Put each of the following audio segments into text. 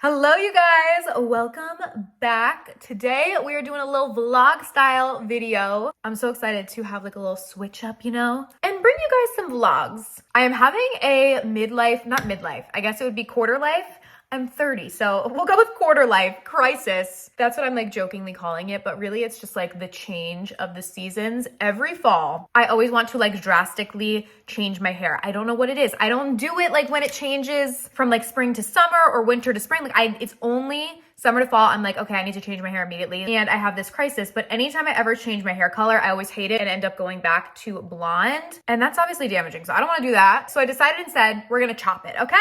Hello, you guys. Welcome back. Today we are doing a little vlog style video. I'm so excited to have like a little switch up, and bring you guys some vlogs. I am having a I guess it would be quarter life. I'm 30, so we'll go with quarter life crisis. That's what I'm like jokingly calling it, but really it's just like the change of the seasons. Every fall, I always want to like drastically change my hair. I don't know what it is. I don't do it like when it changes from like spring to summer or winter to spring. It's only summer to fall. I'm like, okay, I need to change my hair immediately. And I have this crisis, but anytime I ever change my hair color, I always hate it and end up going back to blonde. And that's obviously damaging. So I don't want to do that. So I decided instead we're going to chop it. Okay.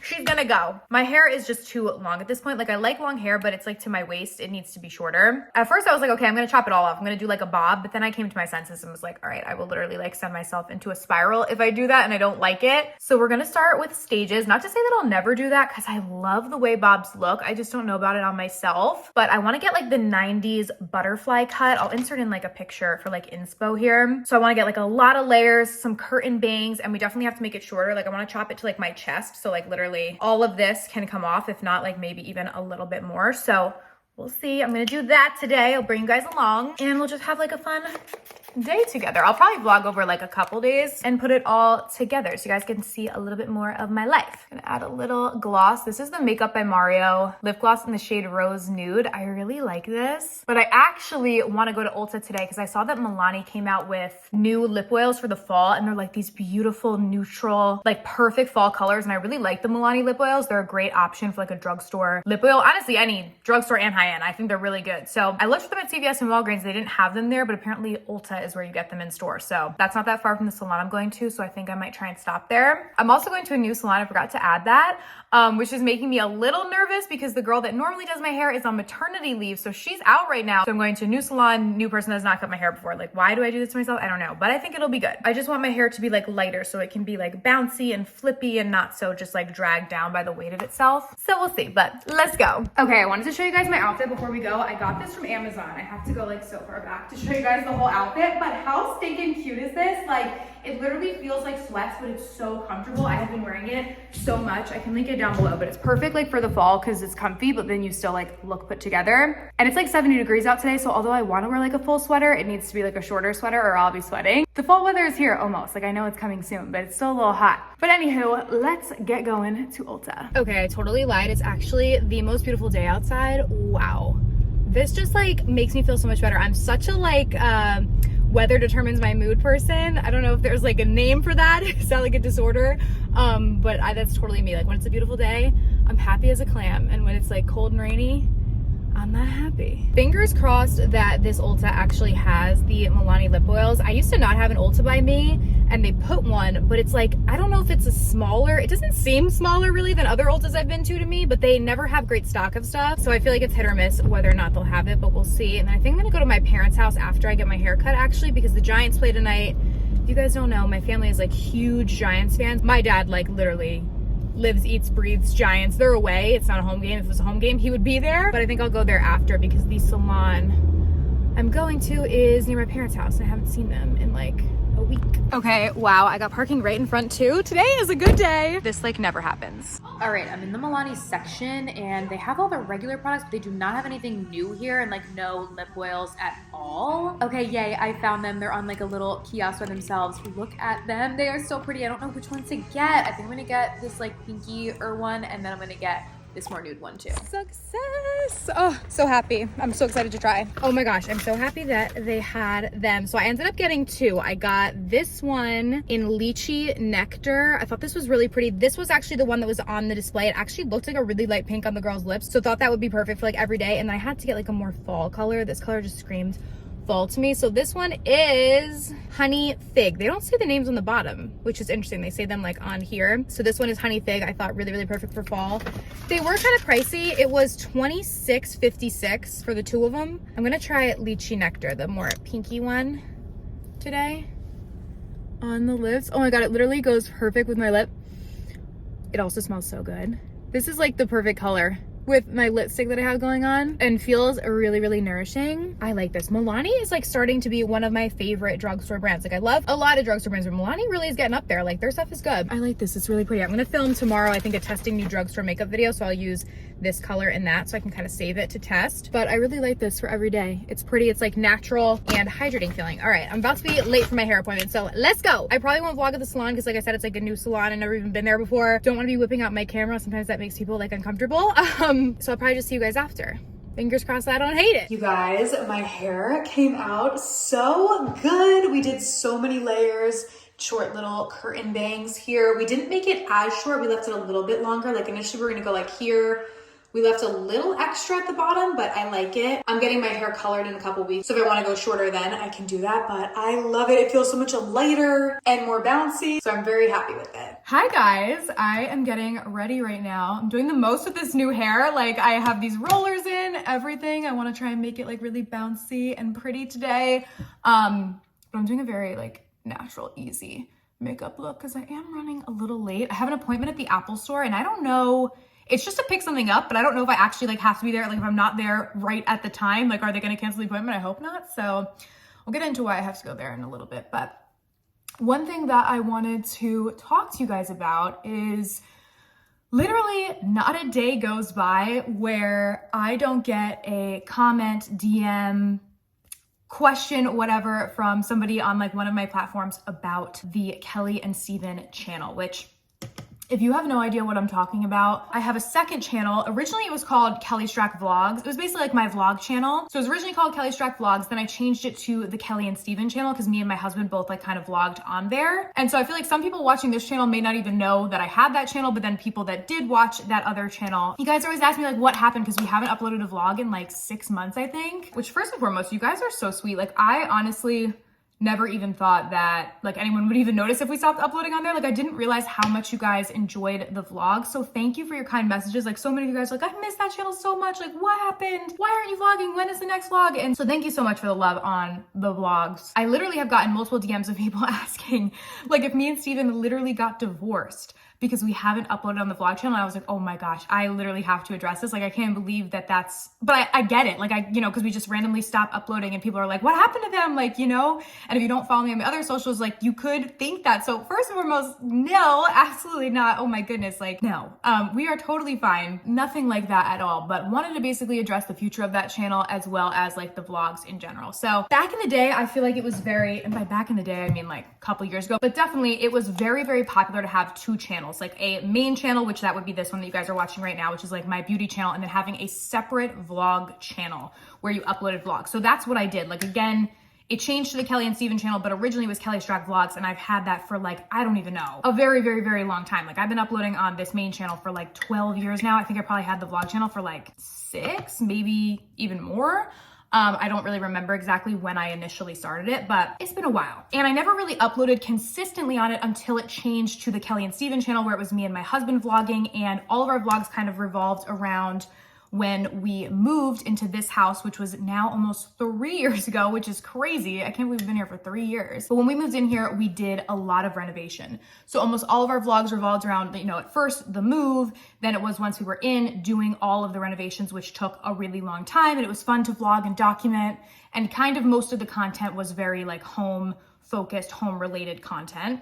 She's gonna go. My hair is just too long at this point. Like I like long hair, but it's like to my waist. It needs to be shorter. At first I was like, okay, I'm gonna chop it all off. I'm gonna do like a bob, but then I came to my senses and was like, all right, I will literally like send myself into a spiral if I do that and I don't like it. So we're gonna start with stages. Not to say that I'll never do that because I love the way bobs look. I just don't know about it on myself, but I wanna get like the 90s butterfly cut. I'll insert in like a picture for like inspo here. So I wanna get like a lot of layers, some curtain bangs, and we definitely have to make it shorter. Like I wanna chop it to like my chest. So like literally all of this can come off, if not like maybe even a little bit more. So we'll see. I'm gonna do that today. I'll bring you guys along and we'll just have like a fun day together. I'll probably vlog over like a couple days and put it all together so you guys can see a little bit more of my life. I'm gonna add a little gloss. This is the Makeup by Mario lip gloss in the shade Rose Nude. I really like this, but I actually want to go to Ulta today because I saw that Milani came out with new lip oils for the fall and they're like these beautiful neutral, like perfect fall colors. And I really like the Milani lip oils. They're a great option for like a drugstore lip oil. Honestly, any drugstore and high end. I think they're really good. So I looked for them at CVS and Walgreens. They didn't have them there, but apparently Ulta is where you get them in store. So that's not that far from the salon I'm going to. So I think I might try and stop there. I'm also going to a new salon. I forgot to add that, which is making me a little nervous because the girl that normally does my hair is on maternity leave. So she's out right now. So I'm going to a new salon, new person has not cut my hair before. Like, why do I do this to myself? I don't know, but I think it'll be good. I just want my hair to be like lighter so it can be like bouncy and flippy and not so just like dragged down by the weight of itself. So we'll see, but let's go. Okay, I wanted to show you guys my outfit before we go. I got this from Amazon. I have to go like so far back to show you guys the whole outfit, but how stinking cute is this? Like, it literally feels like sweats, but it's so comfortable. I have been wearing it so much. I can link it down below, but it's perfect like for the fall because it's comfy, but then you still like look put together. And it's like 70 degrees out today. So although I want to wear like a full sweater, it needs to be like a shorter sweater or I'll be sweating. The fall weather is here almost. Like I know it's coming soon, but it's still a little hot. But anywho, let's get going to Ulta. Okay, I totally lied. It's actually the most beautiful day outside. Wow. This just like makes me feel so much better. I'm such a like, weather determines my mood person. I don't know if there's like a name for that. It's not like a disorder, but that's totally me. Like when it's a beautiful day, I'm happy as a clam. And when it's like cold and rainy, I'm not happy. Fingers crossed that this Ulta actually has the Milani lip oils. I used to not have an Ulta by me and they put one, but it's like, I don't know if it's a smaller, it doesn't seem smaller really than other Ultas I've been to me, but they never have great stock of stuff. So I feel like it's hit or miss whether or not they'll have it, but we'll see. And I think I'm gonna go to my parents' house after I get my hair cut actually, because the Giants play tonight. If you guys don't know, my family is like huge Giants fans. My dad like literally lives, eats, breathes Giants. They're away. It's not a home game. If it was a home game, he would be there. But I think I'll go there after because the salon I'm going to is near my parents' house. I haven't seen them in like a week. Okay, wow, I got parking right in front too. Today is a good day. This like never happens. All right, I'm in the Milani section and they have all the regular products, but they do not have anything new here and like no lip oils at all. Okay, yay, I found them. They're on like a little kiosk by themselves. Look at them. They are so pretty. I don't know which ones to get. I think I'm gonna get this like pinky-er one and then I'm gonna get this more nude one too. Success! Oh, so happy. I'm so excited to try. Oh my gosh, I'm so happy that they had them. So I ended up getting two. I got this one in Lychee Nectar. I thought this was really pretty. This was actually the one that was on the display. It actually looked like a really light pink on the girl's lips. So thought that would be perfect for like every day. And then I had to get like a more fall color. This color just screamed fall to me. So this one is Honey Fig. They don't say the names on the bottom, which is interesting. They say them like on here. So this one is Honey Fig. I thought really, really perfect for fall. They were kind of pricey. It was $26.56 for the two of them. I'm gonna try Lychee Nectar, the more pinky one today on the lips. Oh my God, it literally goes perfect with my lip. It also smells so good. This is like the perfect color with my lipstick that I have going on and feels really, really nourishing. I like this. Milani is like starting to be one of my favorite drugstore brands. Like I love a lot of drugstore brands, but Milani really is getting up there. Like their stuff is good. I like this. It's really pretty. I'm gonna film tomorrow, I think, a testing new drugstore makeup video. So I'll use this color and that so I can kind of save it to test. But I really like this for every day. It's pretty. It's like natural and hydrating feeling. All right, I'm about to be late for my hair appointment, so let's go. I probably won't vlog at the salon because like I said, it's like a new salon. I've never even been there before. Don't want to be whipping out my camera. Sometimes that makes people like uncomfortable. So I'll probably just see you guys after. Fingers crossed I don't hate it. You guys, my hair came out so good. We did so many layers, short little curtain bangs here. We didn't make it as short. We left it a little bit longer. Like initially we were gonna go like here. We left a little extra at the bottom, but I like it. I'm getting my hair colored in a couple weeks, so if I wanna go shorter then I can do that, but I love it. It feels so much lighter and more bouncy, so I'm very happy with it. Hi guys, I am getting ready right now. I'm doing the most with this new hair. Like I have these rollers in, everything. I wanna try and make it like really bouncy and pretty today. But I'm doing a very like natural, easy makeup look because I am running a little late. I have an appointment at the Apple store and I don't know, it's just to pick something up, but I don't know if I actually like have to be there. Like if I'm not there right at the time, like are they gonna cancel the appointment? I hope not. So we'll get into why I have to go there in a little bit. But one thing that I wanted to talk to you guys about is literally not a day goes by where I don't get a comment, DM, question, whatever, from somebody on like one of my platforms about the Kelly and Steven channel, which if you have no idea what I'm talking about, I have a second channel. Originally it was called Kelly Strack Vlogs. It was basically like my vlog channel. So it was originally called Kelly Strack Vlogs. Then I changed it to the Kelly and Steven channel because me and my husband both like kind of vlogged on there. And so I feel like some people watching this channel may not even know that I had that channel, but then people that did watch that other channel, you guys always ask me like what happened because we haven't uploaded a vlog in like 6 months, I think. Which first and foremost, you guys are so sweet. Like I honestly never even thought that like anyone would even notice if we stopped uploading on there. Like I didn't realize how much you guys enjoyed the vlog. So thank you for your kind messages. Like so many of you guys are like, I missed that channel so much. Like what happened? Why aren't you vlogging? When is the next vlog? And so thank you so much for the love on the vlogs. I literally have gotten multiple DMs of people asking like if me and Steven literally got divorced because we haven't uploaded on the vlog channel. I was like, oh my gosh, I literally have to address this. Like, I can't believe that that's, but I get it. Like you know, cause we just randomly stopped uploading and people are like, what happened to them? Like, you know, and if you don't follow me on my other socials, like you could think that. So first and foremost, no, absolutely not. Oh my goodness. Like, no, we are totally fine. Nothing like that at all, but wanted to basically address the future of that channel as well as like the vlogs in general. So back in the day, I feel like it was very, and by back in the day, I mean like a couple years ago, but definitely it was very, very popular to have two channels, like a main channel, which that would be this one that you guys are watching right now, which is like my beauty channel, and then having a separate vlog channel where you uploaded vlogs. So that's what I did. Like again, it changed to the Kelly and Steven channel, but originally it was Kelly Strack Vlogs, and I've had that for like, I don't even know, a very, very, very long time. Like I've been uploading on this main channel for like 12 years now. I think I probably had the vlog channel for like 6, maybe even more. I don't really remember exactly when I initially started it, but it's been a while. And I never really uploaded consistently on it until it changed to the Kelly and Steven channel, where it was me and my husband vlogging, and all of our vlogs kind of revolved around when we moved into this house, which was now almost 3 years ago, which is crazy. I can't believe we've been here for 3 years. But when we moved in here, we did a lot of renovation. So almost all of our vlogs revolved around, you know, at first the move, then it was once we were in doing all of the renovations, which took a really long time, and it was fun to vlog and document. And kind of most of the content was very like home focused, home related content.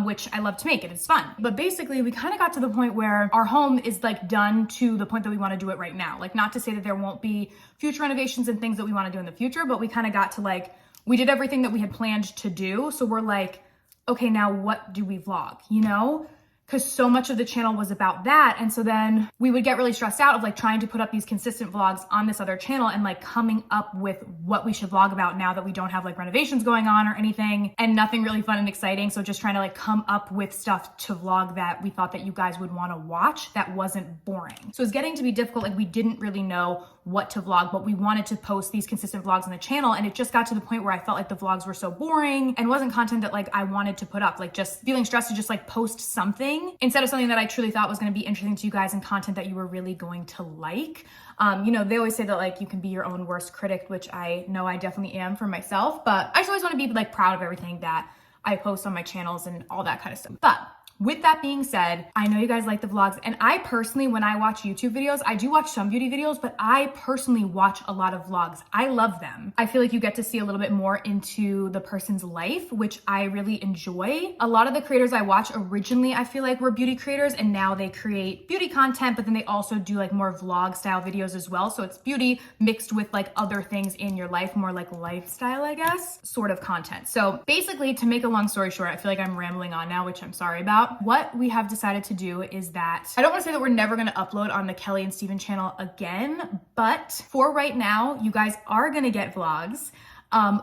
Which I love to make, and it's fun. But basically we kind of got to the point where our home is like done to the point that we want to do it right now. Like not to say that there won't be future renovations and things that we want to do in the future, but we kind of got to like, we did everything that we had planned to do. So we're like, okay, now what do we vlog, you know? Because so much of the channel was about that. And so then we would get really stressed out of like trying to put up these consistent vlogs on this other channel and like coming up with what we should vlog about now that we don't have like renovations going on or anything, and nothing really fun and exciting. So just trying to like come up with stuff to vlog that we thought that you guys would want to watch that wasn't boring. So it's getting to be difficult. Like we didn't really know what to vlog, but we wanted to post these consistent vlogs on the channel. And it just got to the point where I felt like the vlogs were so boring and wasn't content that like I wanted to put up, like just feeling stressed to just like post something instead of something that I truly thought was going to be interesting to you guys and content that you were really going to like. You know, they always say that like you can be your own worst critic, which I know I definitely am for myself, but I just always want to be like proud of everything that I post on my channels and all that kind of stuff. But With that being said, I know you guys like the vlogs, and I personally, when I watch YouTube videos, I do watch some beauty videos, but I personally watch a lot of vlogs. I love them. I feel like you get to see a little bit more into the person's life, which I really enjoy. A lot of the creators I watch originally, I feel like were beauty creators, and now they create beauty content, but then they also do like more vlog style videos as well. So it's beauty mixed with like other things in your life, more like lifestyle, I guess, sort of content. So basically, to make a long story short, I feel like I'm rambling on now, which I'm sorry about. What we have decided to do is that, I don't want to say that we're never going to upload on the Kelly and Steven channel again, but for right now, you guys are going to get vlogs.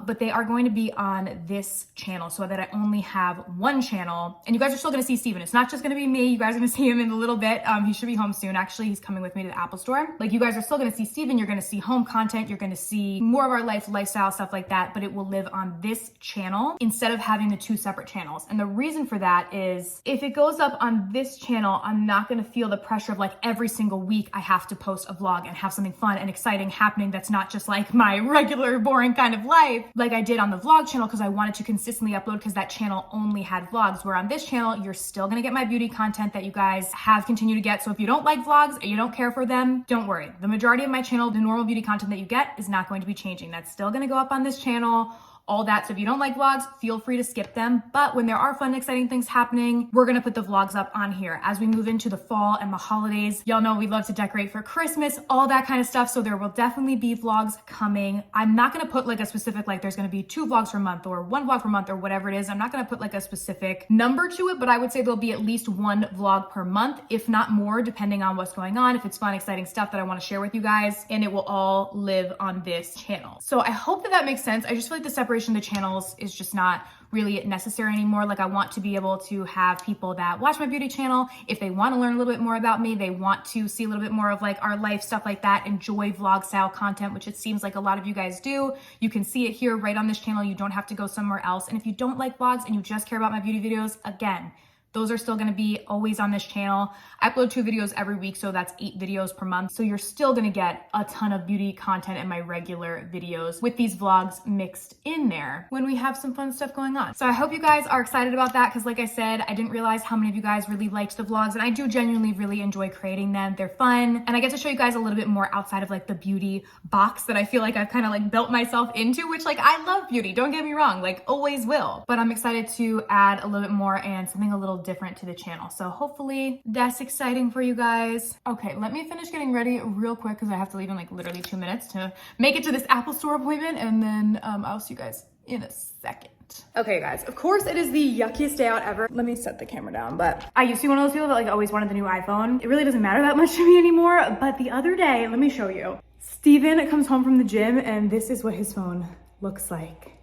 But they are going to be on this channel so that I only have one channel, and you guys are still going to see Steven. It's not just going to be me. You guys are going to see him in a little bit. He should be home soon. Actually, he's coming with me to the Apple store. Like, you guys are still going to see Steven. You're going to see home content. You're going to see more of our lifestyle stuff like that, but it will live on this channel instead of having the two separate channels. And the reason for that is if it goes up on this channel, I'm not going to feel the pressure of like every single week I have to post a vlog and have something fun and exciting happening that's not just like my regular boring kind of life like I did on the vlog channel, because I wanted to consistently upload, because that channel only had vlogs, where on this channel you're still gonna get my beauty content that you guys have continued to get. So if you don't like vlogs or you don't care for them, don't worry. The majority of my channel, the normal beauty content that you get, is not going to be changing. That's still gonna go up on this channel, all that. So if you don't like vlogs, feel free to skip them. But when there are fun, exciting things happening, we're gonna put the vlogs up on here. As we move into the fall and the holidays, y'all know we love to decorate for Christmas, all that kind of stuff. So there will definitely be vlogs coming. I'm not gonna put like a specific, like there's gonna be 2 vlogs per month or 1 vlog per month or whatever it is. I'm not gonna put like a specific number to it, but I would say there'll be at least 1 vlog per month, if not more, depending on what's going on, if it's fun, exciting stuff that I wanna share with you guys, and it will all live on this channel. So I hope that that makes sense. I just feel like the separation of the channels is just not really necessary anymore. Like, I want to be able to have people that watch my beauty channel, if they want to learn a little bit more about me, they want to see a little bit more of like our life, stuff like that, enjoy vlog style content, which it seems like a lot of you guys do. You can see it here right on this channel. You don't have to go somewhere else. And if you don't like vlogs and you just care about my beauty videos, again, those are still gonna be always on this channel. I upload 2 videos every week, so that's 8 videos per month. So you're still gonna get a ton of beauty content in my regular videos with these vlogs mixed in there when we have some fun stuff going on. So I hope you guys are excited about that, because like I said, I didn't realize how many of you guys really liked the vlogs, and I do genuinely really enjoy creating them. They're fun, and I get to show you guys a little bit more outside of like the beauty box that I feel like I've kind of like built myself into, which like I love beauty, don't get me wrong, like always will. But I'm excited to add a little bit more and something a little different to the channel. So hopefully that's exciting for you guys. Okay, let me finish getting ready real quick, because I have to leave in like literally 2 minutes to make it to this Apple store appointment, and then I'll see you guys in a second. Okay guys, of course it is the yuckiest day out ever. Let me set the camera down, but I used to be one of those people that like always wanted the new iPhone. It really doesn't matter that much to me anymore, but the other day, let me show you. Steven comes home from the gym, and this is what his phone looks like.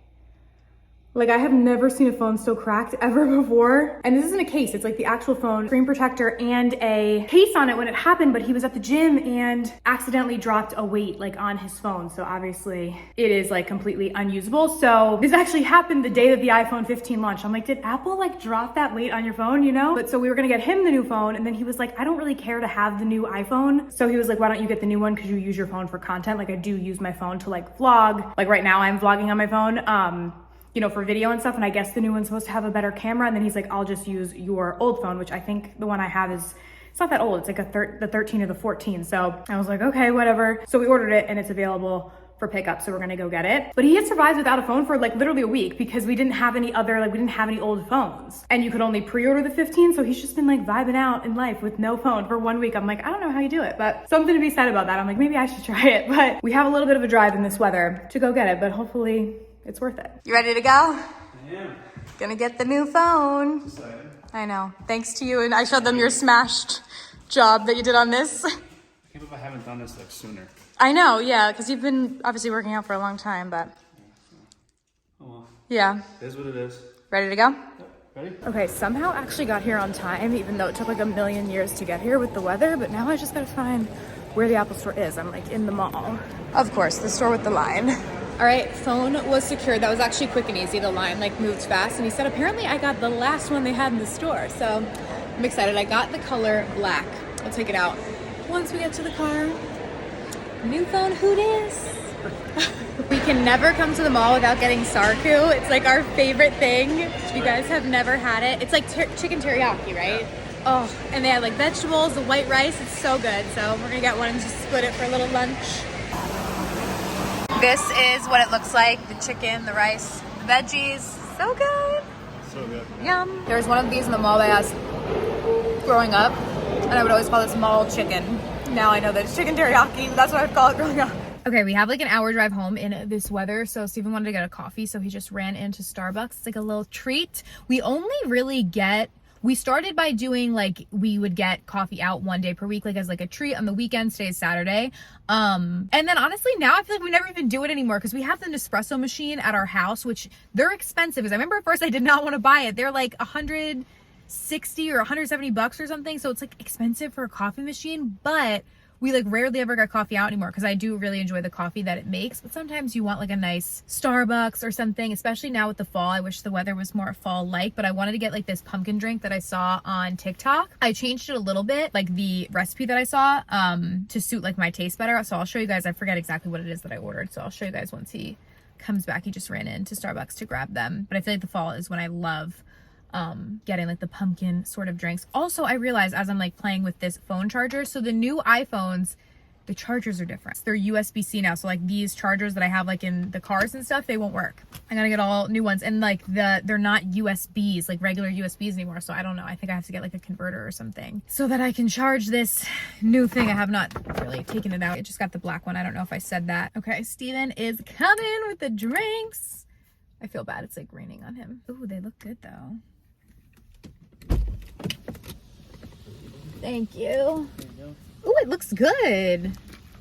Like, I have never seen a phone so cracked ever before. And this isn't a case, it's like the actual phone, screen protector and a case on it when it happened, but he was at the gym and accidentally dropped a weight like on his phone. So obviously it is like completely unusable. So this actually happened the day that the iPhone 15 launched. I'm like, did Apple like drop that weight on your phone, you know? But so we were gonna get him the new phone, and then he was like, I don't really care to have the new iPhone. So he was like, why don't you get the new one? Because you use your phone for content. Like, I do use my phone to like vlog. Like right now I'm vlogging on my phone. You know, for video and stuff, and I guess the new one's supposed to have a better camera. And then he's like, I'll just use your old phone, which I think the one I have is, it's not that old. It's like the 13 or the 14. So I was like, okay, whatever. So we ordered it, and it's available for pickup, so we're gonna go get it. But he had survived without a phone for like literally a week, because we didn't have any other, like we didn't have any old phones, and you could only pre-order the 15. So he's just been like vibing out in life with no phone for 1 week. I'm like, I don't know how you do it, but something to be said about that. I'm like, maybe I should try it. But we have a little bit of a drive in this weather to go get it, but hopefully it's worth it. You ready to go? I am. Gonna get the new phone. Excited. I know. Thanks to you, and I showed them your smashed job that you did on this. I can't believe I haven't done this like sooner. I know, yeah, because you've been obviously working out for a long time, but oh well. Yeah. It is what it is. Ready to go? Yep. Ready? Okay, somehow actually got here on time, even though it took like a million years to get here with the weather, but now I just gotta find where the Apple store is. I'm like in the mall. Of course, the store with the line. All right, phone was secured. That was actually quick and easy. The line like moved fast, and he said apparently I got the last one they had in the store. So I'm excited. I got the color black. I'll take it out once we get to the car. New phone, who dis? We can never come to the mall without getting sarku. It's like our favorite thing. If you guys have never had it, it's like chicken teriyaki, right? Oh, and they have like vegetables, the white rice. It's so good. So we're gonna get one and just split it for a little lunch. This is what it looks like. The chicken, the rice, the veggies. So good. So good. Yum. There was one of these in the mall by us growing up, and I would always call this mall chicken. Now I know that it's chicken teriyaki, but that's what I'd call it growing up. Okay, we have like an hour drive home in this weather, so Steven wanted to get a coffee, so he just ran into Starbucks. It's like a little treat. We only really we started by doing like, we would get coffee out one day per week, like as like a treat on the weekends. Today's Saturday. And then honestly, now I feel like we never even do it anymore because we have the Nespresso machine at our house, which they're expensive. Because I remember at first I did not want to buy it. They're like $160 or $170 or something. So it's like expensive for a coffee machine, but we like rarely ever get coffee out anymore because I do really enjoy the coffee that it makes. But sometimes you want like a nice Starbucks or something, especially now with the fall. I wish the weather was more fall-like, but I wanted to get like this pumpkin drink that I saw on TikTok. I changed it a little bit, like the recipe that I saw, to suit like my taste better. So I'll show you guys. I forget exactly what it is that I ordered. So I'll show you guys once he comes back. He just ran into Starbucks to grab them. But I feel like the fall is when I love getting like the pumpkin sort of drinks. Also, I realized as I'm like playing with this phone charger, so the new iPhones, the chargers are different. They're USB-C now, so like these chargers that I have like in the cars and stuff, they won't work. I gotta get all new ones, and like they're not USBs, like regular USBs anymore. So I don't know, I think I have to get like a converter or something so that I can charge this new thing. I have not really taken it out. I just got the black one. I don't know if I said that. Okay, Steven is coming with the drinks. I feel bad, it's like raining on him. Ooh, they look good though. Thank you. Ooh, it looks good.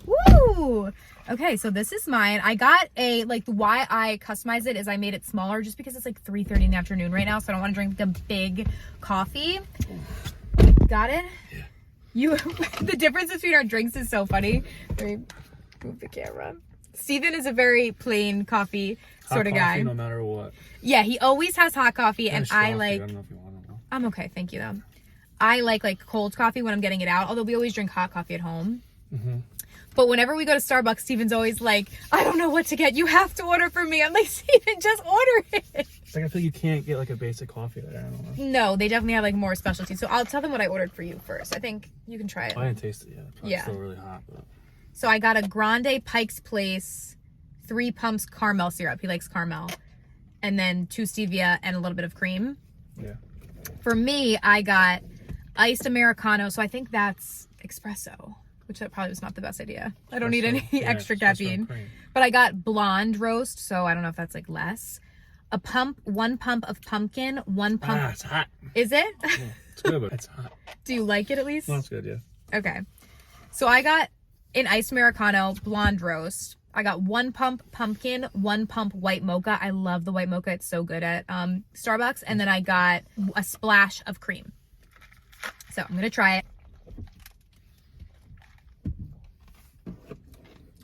Woo! Okay, so this is mine. I got a, like, why I customized it is I made it smaller just because it's like 3:30 in the afternoon right now, so I don't want to drink a big coffee. Got it? Yeah. The difference between our drinks is so funny. Let me move the camera. Steven is a very plain coffee sort of guy. No matter what. Yeah, he always has hot coffee, and I like... I don't know if you want it though. I'm okay, thank you though. I like cold coffee when I'm getting it out, although we always drink hot coffee at home. Mm-hmm. But whenever we go to Starbucks, Steven's always like, I don't know what to get. You have to order for me. I'm like, Steven, just order it. It's like I feel you can't get like a basic coffee there. I don't know. No, they definitely have like more specialties. So I'll tell them what I ordered for you first. I think you can try it. I didn't taste it yet. It's still really hot. But... So I got a Grande Pike's Place 3 pumps caramel syrup. He likes caramel. And then 2 stevia and a little bit of cream. Yeah. For me, I got iced Americano. So I think that's espresso, which that probably was not the best idea. I don't need any extra caffeine. But I got blonde roast. So I don't know if that's like less. A pump, 1 pump of pumpkin, 1 pump. Ah, it's hot. Is it? Yeah, it's good, but it's hot. Do you like it at least? No, it's good, yeah. Okay. So I got an iced Americano, blonde roast. I got 1 pump pumpkin, 1 pump white mocha. I love the white mocha. It's so good at Starbucks. And then I got a splash of cream. So I'm going to try it.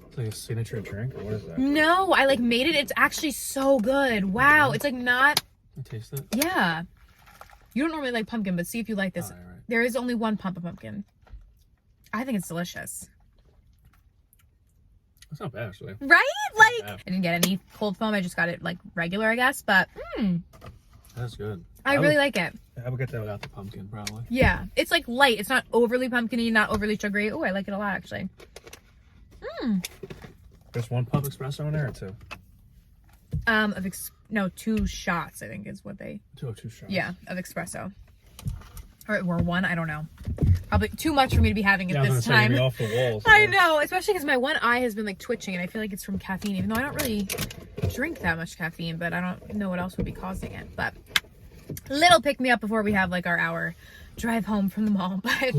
It's like a signature drink, or what is that? No, I like made it. It's actually so good. Wow. It's like not... You taste it? Yeah. You don't normally like pumpkin, but see if you like this. Oh, right. There is only 1 pump of pumpkin. I think it's delicious. It's not bad, actually. Right? Like, I didn't get any cold foam. I just got it like regular, I guess. But that's good. I really like it. I would get that without the pumpkin, probably. Yeah, it's like light. It's not overly pumpkin-y, not overly sugary. Oh, I like it a lot, actually. There's 1 pump espresso in there, or 2? No, 2 shots. I think is what they. 2 shots. Yeah, of espresso. Or 1. I don't know. Probably too much for me to be having at this time. Off the walls, I know, especially because my one eye has been like twitching, and I feel like it's from caffeine. Even though I don't really drink that much caffeine, but I don't know what else would be causing it. But little pick me up before we have like our hour drive home from the mall. But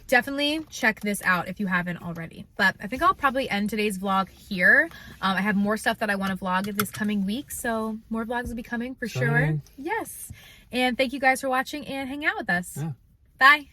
definitely check this out if you haven't already. But I think I'll probably end today's vlog here. I have more stuff that I want to vlog this coming week, so more vlogs will be coming for sure. Yes. And thank you guys for watching and hang out with us. Yeah. Bye.